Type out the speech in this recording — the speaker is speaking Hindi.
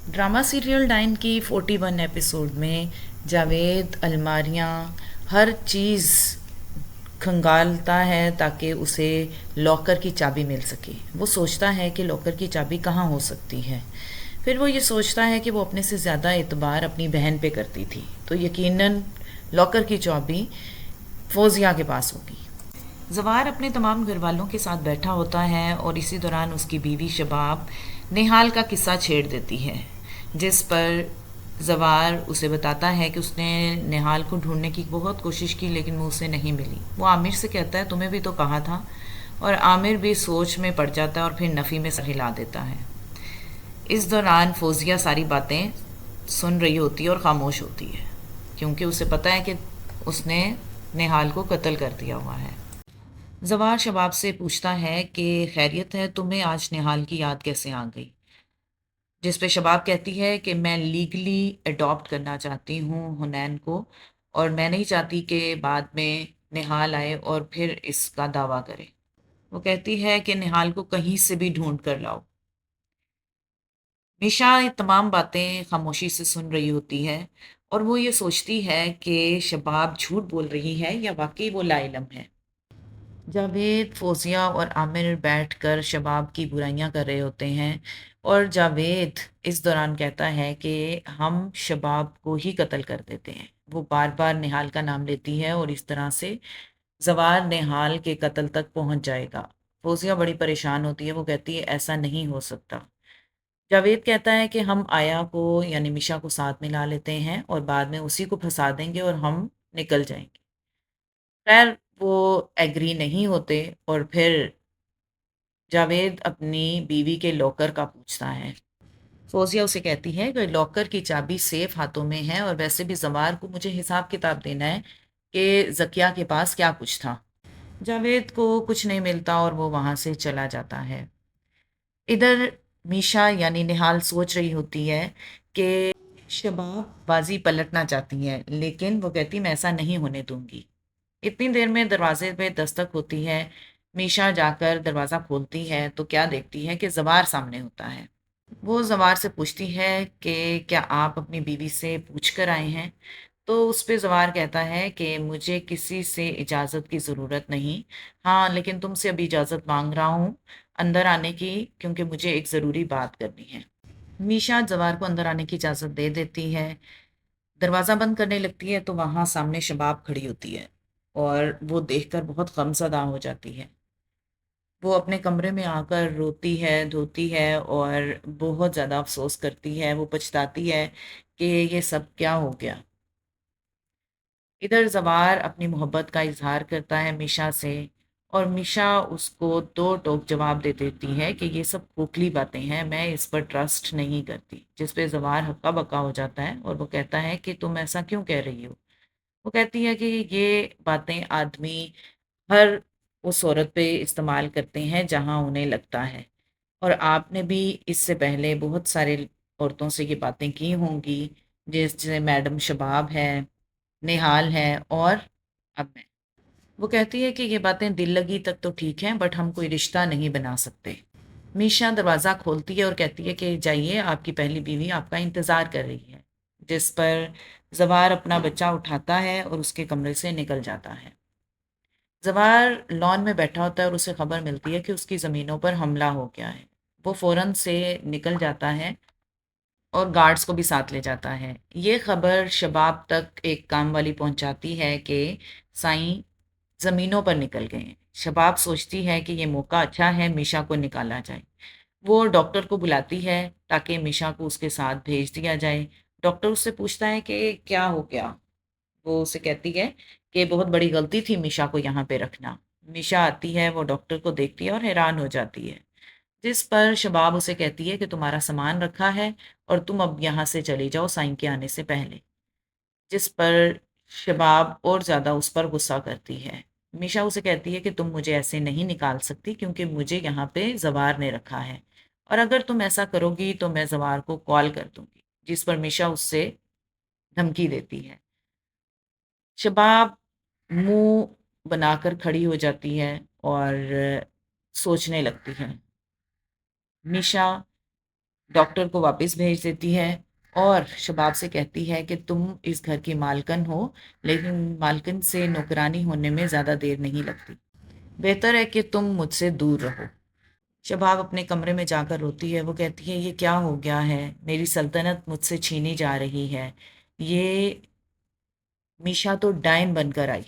ड्रामा सीरियल डाइन की 41 एपिसोड में जावेद अलमारियाँ हर चीज़ खंगालता है ताकि उसे लॉकर की चाबी मिल सके। वो सोचता है कि लॉकर की चाबी कहाँ हो सकती है। फिर वो ये सोचता है कि वो अपने से ज़्यादा एतबार अपनी बहन पे करती थी, तो यकीनन लॉकर की चाबी फौजिया के पास होगी। जवार अपने तमाम घर वालों के साथ बैठा होता है और इसी दौरान उसकी बीवी शबाब निहाल का किस्सा छेड़ देती है, जिस पर जवार उसे बताता है कि उसने निहाल को ढूंढने की बहुत कोशिश की लेकिन वो उसे नहीं मिली। वो आमिर से कहता है तुम्हें भी तो कहा था, और आमिर भी सोच में पड़ जाता है और फिर नफ़ी में सर हिला देता है। इस दौरान फौजिया सारी बातें सुन रही होती है और ख़ामोश होती है, क्योंकि उसे पता है कि उसने निहाल को कत्ल कर दिया हुआ है। जवार शबाब से पूछता है कि खैरियत है, तुम्हें आज निहाल की याद कैसे आ गई। जिस पे शबाब कहती है कि मैं लीगली अडॉप्ट करना चाहती हूँ हुनैन को, और मैं नहीं चाहती कि बाद में निहाल आए और फिर इसका दावा करे। वो कहती है कि निहाल को कहीं से भी ढूंढ कर लाओ। निशा ये तमाम बातें खामोशी से सुन रही होती है और वो ये सोचती है कि शबाब झूठ बोल रही है या वाकई वो लाइलम है। जावेद, फौजिया और आमिर बैठकर शबाब की बुराइयां कर रहे होते हैं, और जावेद इस दौरान कहता है कि हम शबाब को ही कत्ल कर देते हैं। वो बार बार निहाल का नाम लेती है और इस तरह से जवार निहाल के कत्ल तक पहुंच जाएगा। फौजिया बड़ी परेशान होती है। वो कहती है ऐसा नहीं हो सकता। जावेद कहता है कि हम आया को यानी मिशा को साथ मिला लेते हैं और बाद में उसी को फंसा देंगे और हम निकल जाएंगे। खैर, वो एग्री नहीं होते और फिर जावेद अपनी बीवी के लॉकर का पूछता है। फोजिया उसे कहती है कि लॉकर की चाबी सेफ हाथों में है और वैसे भी जवार को मुझे हिसाब किताब देना है कि जकिया के पास क्या कुछ था। जावेद को कुछ नहीं मिलता और वो वहां से चला जाता है। इधर मीशा यानी निहाल सोच रही होती है कि शबाब बाजी पलटना चाहती है, लेकिन वो कहती मैं ऐसा नहीं होने दूंगी। इतनी देर में दरवाजे पे दस्तक होती है। मीशा जाकर दरवाज़ा खोलती है तो क्या देखती है कि जवार सामने होता है। वो जवार से पूछती है कि क्या आप अपनी बीवी से पूछ कर आए हैं। तो उस पे जवार कहता है कि मुझे किसी से इजाज़त की ज़रूरत नहीं, हाँ लेकिन तुमसे अभी इजाज़त मांग रहा हूँ अंदर आने की, क्योंकि मुझे एक ज़रूरी बात करनी है। मीशा जवार को अंदर आने की इजाज़त दे देती है। दरवाज़ा बंद करने लगती है तो वहाँ सामने शबाब खड़ी होती है और वो देखकर बहुत गमज़दा हो जाती है। वो अपने कमरे में आकर रोती है, धोती है और बहुत ज़्यादा अफ़सोस करती है। वो पछताती है कि ये सब क्या हो गया। इधर ज़वार अपनी मोहब्बत का इज़हार करता है मीशा से, और मीशा उसको दो टोक जवाब दे देती है कि ये सब खोखली बातें हैं, मैं इस पर ट्रस्ट नहीं करती। जिस पे ज़वार हक्का बक्का हो जाता है और वो कहता है कि तुम ऐसा क्यों कह रही हो। वो कहती है कि ये बातें आदमी हर उस औरत पे इस्तेमाल करते हैं जहाँ उन्हें लगता है, और आपने भी इससे पहले बहुत सारे औरतों से ये बातें की होंगी, जैसे मैडम शबाब है, निहाल है, और अब मैं। वो कहती है कि ये बातें दिल लगी तक तो ठीक हैं, बट हम कोई रिश्ता नहीं बना सकते। मीशा दरवाज़ा खोलती है और कहती है कि जाइए, आपकी पहली बीवी आपका इंतज़ार कर रही है। जिस पर जवार अपना बच्चा उठाता है और उसके कमरे से निकल जाता है। जवार लॉन में बैठा होता है और उसे खबर मिलती है कि उसकी ज़मीनों पर हमला हो गया है। वो फ़ौरन से निकल जाता है और गार्ड्स को भी साथ ले जाता है। ये खबर शबाब तक एक काम वाली पहुंचाती है कि साईं ज़मीनों पर निकल गए हैं। शबाब सोचती है कि ये मौका अच्छा है, मीशा को निकाला जाए। वो डॉक्टर को बुलाती है ताकि मीशा को उसके साथ भेज दिया जाए। डॉक्टर उससे पूछता है कि क्या हो गया। वो उसे कहती है कि बहुत बड़ी गलती थी मीशा को यहाँ पे रखना। मीशा आती है, वो डॉक्टर को देखती है और हैरान हो जाती है। जिस पर शबाब उसे कहती है कि तुम्हारा सामान रखा है और तुम अब यहाँ से चली जाओ साईं के आने से पहले। जिस पर शबाब और ज़्यादा उस पर गुस्सा करती है। मीशा उसे कहती है कि तुम मुझे ऐसे नहीं निकाल सकती, क्योंकि मुझे यहाँ पे जवार ने रखा है, और अगर तुम ऐसा करोगी तो मैं जवार को कॉल कर दूंगी। जिस पर मीशा उससे धमकी देती है। शबाब मुंह बनाकर खड़ी हो जाती है और सोचने लगती है। मीशा डॉक्टर को वापस भेज देती है और शबाब से कहती है कि तुम इस घर की मालकिन हो, लेकिन मालकिन से नौकरानी होने में ज़्यादा देर नहीं लगती। बेहतर है कि तुम मुझसे दूर रहो। शबाब अपने कमरे में जाकर रोती है। वो कहती है, ये क्या हो गया है? मेरी सल्तनत मुझसे छीनी जा रही है। ये मीशा तो डायन बनकर आई।